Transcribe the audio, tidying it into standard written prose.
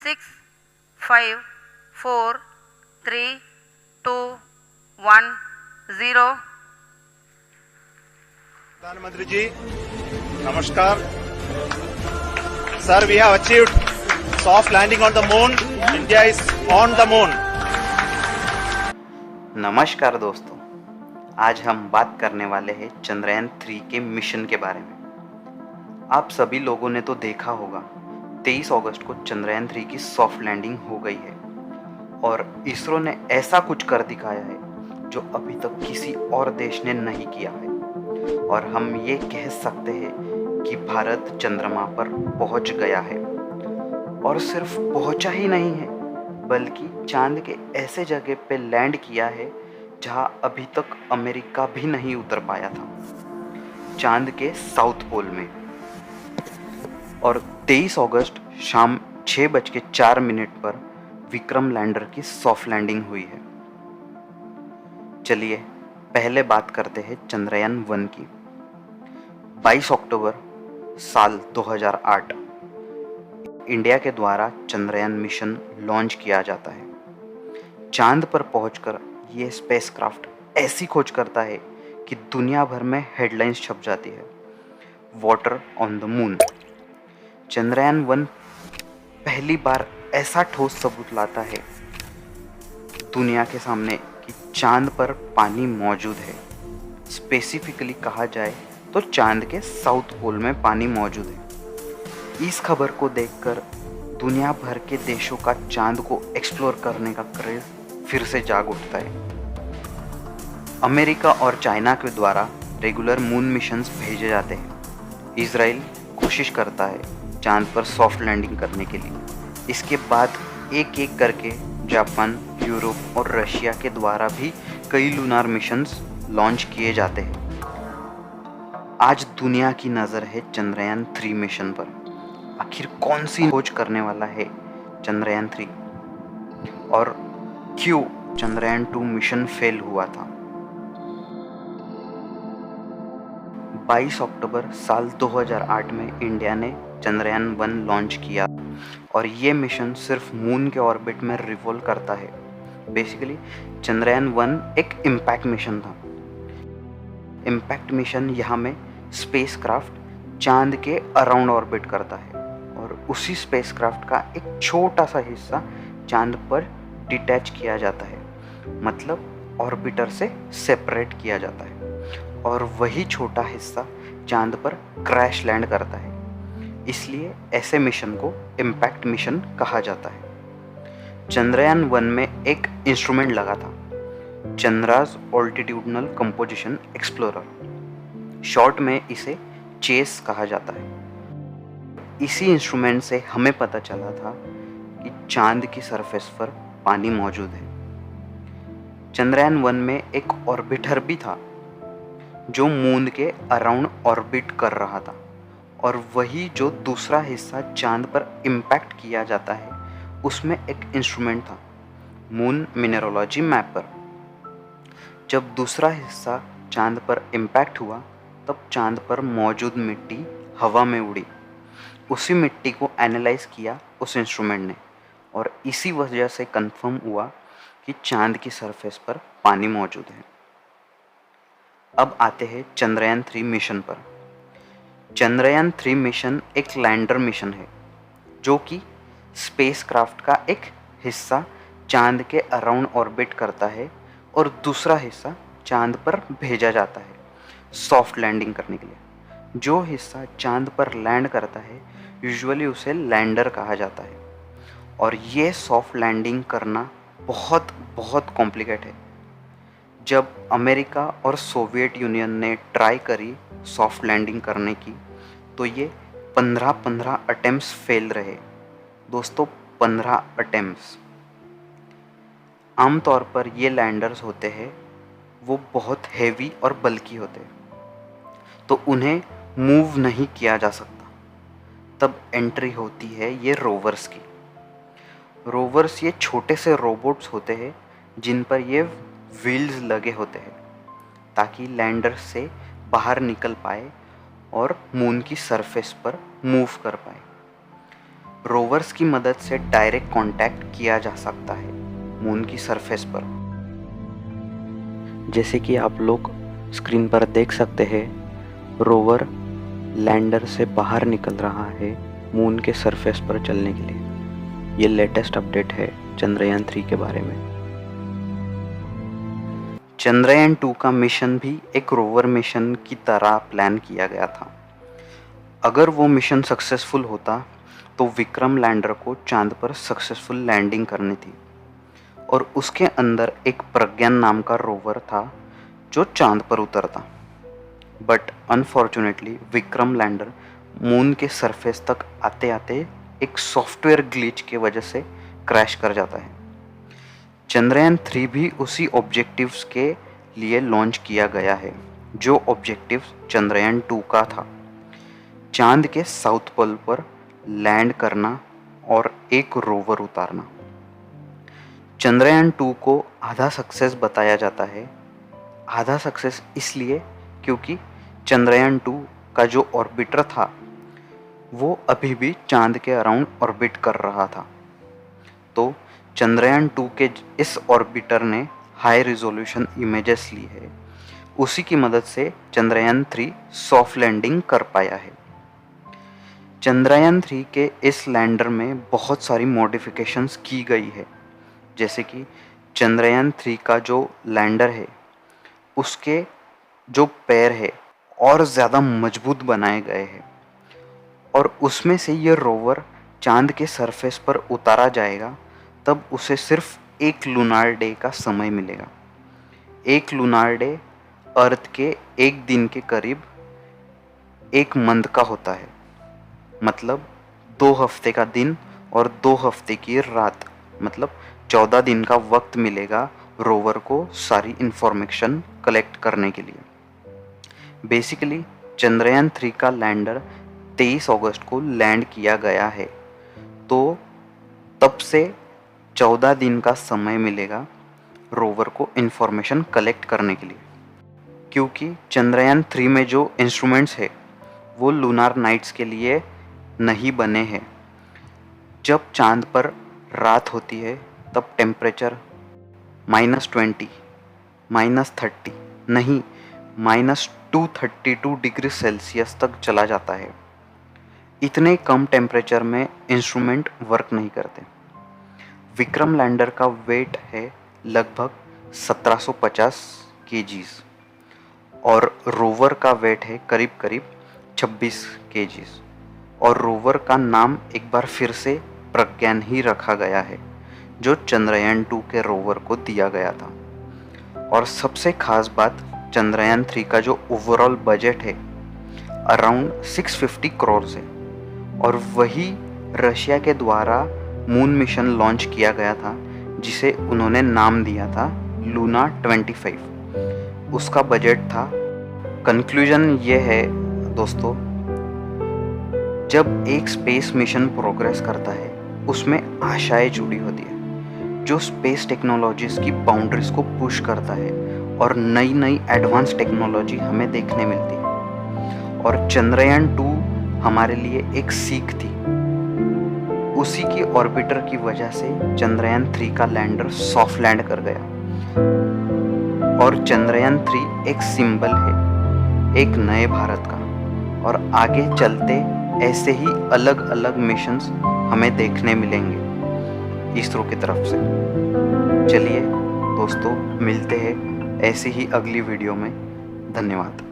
6, 5, 4, 3, 2, 1, 0. प्रधानमंत्री जी नमस्कार sir, we have achieved soft landing on the moon. India is on the moon. नमस्कार दोस्तों, आज हम बात करने वाले हैं चंद्रयान 3 के मिशन के बारे में। आप सभी लोगों ने तो देखा होगा 23 अगस्त को चंद्रयान 3 की सॉफ्ट लैंडिंग हो गई है और इसरो ने ऐसा कुछ कर दिखाया है जो अभी तक किसी और देश ने नहीं किया है। और हम ये कह सकते हैं कि भारत चंद्रमा पर पहुंच गया है और सिर्फ पहुंचा ही नहीं है बल्कि चांद के ऐसे जगह पे लैंड किया है जहां अभी तक अमेरिका भी नहीं उतर पाया था, चांद के साउथ पोल में। और 23 अगस्त शाम 6:04 पर विक्रम लैंडर की सॉफ्ट लैंडिंग हुई है। चलिए पहले बात करते हैं चंद्रयान 1 की। 22 अक्टूबर साल 2008 इंडिया के द्वारा चंद्रयान मिशन लॉन्च किया जाता है। चांद पर पहुंचकर ये स्पेसक्राफ्ट ऐसी खोज करता है कि दुनिया भर में हेडलाइंस छप जाती है, water on the moon. Chandrayaan 1 पहली बार ऐसा ठोस सबूत लाता है दुनिया के सामने कि चांद पर पानी मौजूद है। स्पेसिफिकली कहा जाए तो चांद के साउथ पोल में पानी मौजूद है। इस खबर को देखकर दुनिया भर के देशों का चांद को एक्सप्लोर करने का क्रेज फिर से जाग उठता है। अमेरिका और चाइना के द्वारा रेगुलर मून मिशंस भेजे जाते हैं। इजराइल कोशिश करता है चांद पर सॉफ्ट लैंडिंग करने के लिए। इसके बाद एक एक करके जापान, यूरोप और रशिया के द्वारा भी कई लूनार मिशंस लॉन्च किए जाते हैं। आज दुनिया की नज़र है चंद्रयान 3 मिशन पर। आखिर कौन सी खोज करने वाला है चंद्रयान 3 और क्यों चंद्रयान 2 मिशन फेल हुआ था। 22 अक्टूबर साल 2008 में इंडिया ने चंद्रयान 1 लॉन्च किया और ये मिशन सिर्फ मून के ऑर्बिट में रिवॉल्व करता है। बेसिकली चंद्रयान 1 एक इम्पैक्ट मिशन था। इम्पैक्ट मिशन यहाँ में स्पेसक्राफ्ट चांद के अराउंड ऑर्बिट करता है और उसी स्पेसक्राफ्ट का एक छोटा सा हिस्सा चांद पर डिटैच किया जाता है, मतलब ऑर्बिटर से सेपरेट किया जाता है और वही छोटा हिस्सा चांद पर क्रैश लैंड करता है। इसलिए ऐसे मिशन को इम्पैक्ट मिशन कहा जाता है। चंद्रयान 1 में एक इंस्ट्रूमेंट लगा था, Chandra's altitudinal composition explorer. Short में इसे चेस कहा जाता है। इसी इंस्ट्रूमेंट से हमें पता चला था कि चांद की सरफेस पर पानी मौजूद है। चंद्रयान 1 में एक ऑर्बिटर भी था जो मून के अराउंड ऑर्बिट कर रहा था और वही जो दूसरा हिस्सा चांद पर इम्पैक्ट किया जाता है उसमें एक इंस्ट्रूमेंट था, मून मिनरोलॉजी मैपर। जब दूसरा हिस्सा चांद पर इम्पैक्ट हुआ तब चांद पर मौजूद मिट्टी हवा में उड़ी। उसी मिट्टी को एनालाइज किया उस इंस्ट्रूमेंट ने और इसी वजह से कंफर्म हुआ कि चांद की सरफेस पर पानी मौजूद है। अब आते हैं चंद्रयान 3 मिशन पर। चंद्रयान 3 मिशन एक लैंडर मिशन है जो कि स्पेसक्राफ्ट का एक हिस्सा चांद के अराउंड ऑर्बिट करता है और दूसरा हिस्सा चांद पर भेजा जाता है सॉफ्ट लैंडिंग करने के लिए। जो हिस्सा चांद पर लैंड करता है यूजुअली उसे लैंडर कहा जाता है और ये सॉफ्ट लैंडिंग करना बहुत बहुत कॉम्प्लिकेट है। जब अमेरिका और सोवियत यूनियन ने ट्राई करी सॉफ्ट लैंडिंग करने की तो ये 15 अटेम्प्ट्स फेल रहे। दोस्तों 15 अटेम्प्ट्स। आमतौर पर ये लैंडर्स होते हैं वो बहुत हैवी और बल्की होते हैं तो उन्हें मूव नहीं किया जा सकता। तब एंट्री होती है ये रोवर्स की। रोवर्स ये छोटे से रोबोट्स होते हैं जिन पर ये व्हील्स लगे होते हैं ताकि लैंडर से बाहर निकल पाए और मून की सरफेस पर मूव कर पाए। रोवर्स की मदद से डायरेक्ट कांटेक्ट किया जा सकता है मून की सरफेस पर। जैसे कि आप लोग स्क्रीन पर देख सकते हैं, रोवर लैंडर से बाहर निकल रहा है मून के सरफेस पर चलने के लिए। ये लेटेस्ट अपडेट है चंद्रयान 3 के बारे में। चंद्रयान 2 का मिशन भी एक रोवर मिशन की तरह प्लान किया गया था। अगर वो मिशन सक्सेसफुल होता तो विक्रम लैंडर को चांद पर सक्सेसफुल लैंडिंग करनी थी और उसके अंदर एक प्रज्ञान नाम का रोवर था जो चांद पर उतरता। But unfortunately Vikram lander moon के सरफेस तक आते आते एक सॉफ्टवेयर ग्लिच की वजह से क्रैश कर जाता है। चंद्रयान 3 भी उसी ऑब्जेक्टिव्स के लिए लॉन्च किया गया है जो ऑब्जेक्टिव चंद्रयान 2 का था, चांद के साउथ पोल पर लैंड करना और एक रोवर उतारना। चंद्रयान 2 को आधा सक्सेस बताया जाता है। आधा सक्सेस इसलिए क्योंकि चंद्रयान 2 का जो ऑर्बिटर था वो अभी भी चांद के अराउंड ऑर्बिट कर रहा था। तो चंद्रयान 2 के इस ऑर्बिटर ने हाई रिजोल्यूशन इमेजेस ली है, उसी की मदद से चंद्रयान 3 सॉफ्ट लैंडिंग कर पाया है। चंद्रयान 3 के इस लैंडर में बहुत सारी मॉडिफिकेशंस की गई है, जैसे कि चंद्रयान 3 का जो लैंडर है उसके जो पैर है और ज़्यादा मजबूत बनाए गए हैं और उसमें से ये रोवर चांद के सरफेस पर उतारा जाएगा तब उसे सिर्फ एक लूनार डे का समय मिलेगा। एक लूनार डे अर्थ के एक दिन के करीब एक मंथ का होता है, मतलब 2 हफ्ते का दिन और 2 हफ्ते की रात, मतलब 14 दिन का वक्त मिलेगा रोवर को सारी इंफॉर्मेशन कलेक्ट करने के लिए। बेसिकली चंद्रयान 3 का लैंडर 23 अगस्त को लैंड किया गया है, तो तब से 14 दिन का समय मिलेगा रोवर को इंफॉर्मेशन कलेक्ट करने के लिए। क्योंकि चंद्रयान 3 में जो इंस्ट्रूमेंट्स है वो लूनार नाइट्स के लिए नहीं बने हैं। जब चांद पर रात होती है तब टेम्परेचर -20, -30 नहीं -232 डिग्री सेल्सियस तक चला जाता है। इतने कम टेम्परेचर में इंस्ट्रूमेंट वर्क नहीं करते। विक्रम लैंडर का वेट है लगभग 1750 kgs और रोवर का वेट है करीब करीब 26 kgs और रोवर का नाम एक बार फिर से प्रज्ञान ही रखा गया है जो चंद्रयान 2 के रोवर को दिया गया था। और सबसे खास बात, चंद्रयान 3 का जो ओवरऑल बजट है अराउंड 650 करोड़ है और वही रशिया के द्वारा मून मिशन लॉन्च किया गया था जिसे उन्होंने नाम दिया था लूना 25। उसका बजट था। कंक्लूजन ये है दोस्तों, जब एक स्पेस मिशन प्रोग्रेस करता है उसमें आशाएं जुड़ी होती है जो स्पेस टेक्नोलॉजीज़ की बाउंड्रीज को पुश करता है और नई नई एडवांस टेक्नोलॉजी हमें देखने मिलती है। और चंद्रयान 2 हमारे लिए एक सीख थी। उसी की ऑर्बिटर की वजह से चंद्रयान 3 का लैंडर सॉफ्ट लैंड कर गया और चंद्रयान 3 एक सिंबल है एक नए भारत का। और आगे चलते ऐसे ही अलग अलग मिशंस हमें देखने मिलेंगे इसरो की तरफ से। चलिए दोस्तों, मिलते हैं ऐसी ही अगली वीडियो में। धन्यवाद।